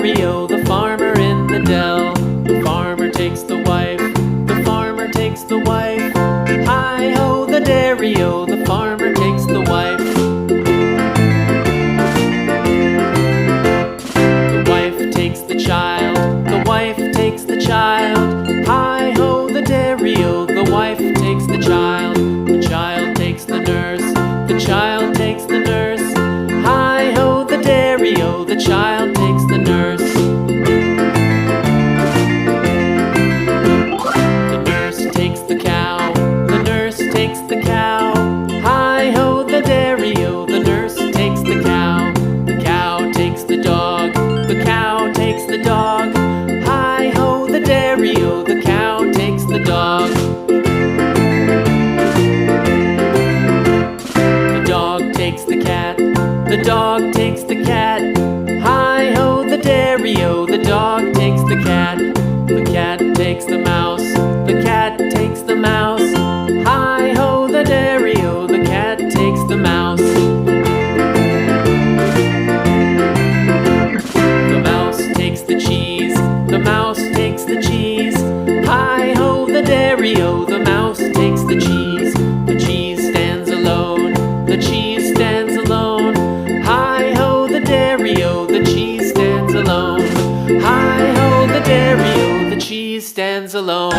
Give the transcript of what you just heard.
dairy-o, the farmer in the dell. The farmer takes the wife, the farmer takes the wife. Hi-ho, the dairy-o, the farmer takes the wife. The wife takes the child, the wife takes the child. Hi-ho, the dairy-o, the wife takes the child. The child takes the nurse, the child takes the nurse. Hi-ho, the dairy-o, the child takes the nurse. The nurse takes the cow, the nurse takes the cow. Hi-ho, the dairy-o, the nurse takes the cow. The cow takes the dog, the cow takes the dog. Hi-ho, the dairy-o, the cow takes the dog. The dog takes the cat, the dog takes the cat. Hi-ho, the dairy-o, the dog takes the cat. The cat takes the mouse, the cat takes the mouse. Hi-ho, the dairy-o, the cat takes the mouse. The mouse takes the cheese, the mouse takes the cheese. Hi-ho, the dairy-o, the mouse takes the cheese. The cheese stands alone, the cheese stands alone. Hi-ho, the dairy-o, the cheese stands alone. Hi-ho, the dairy-o, the cheese stands alone.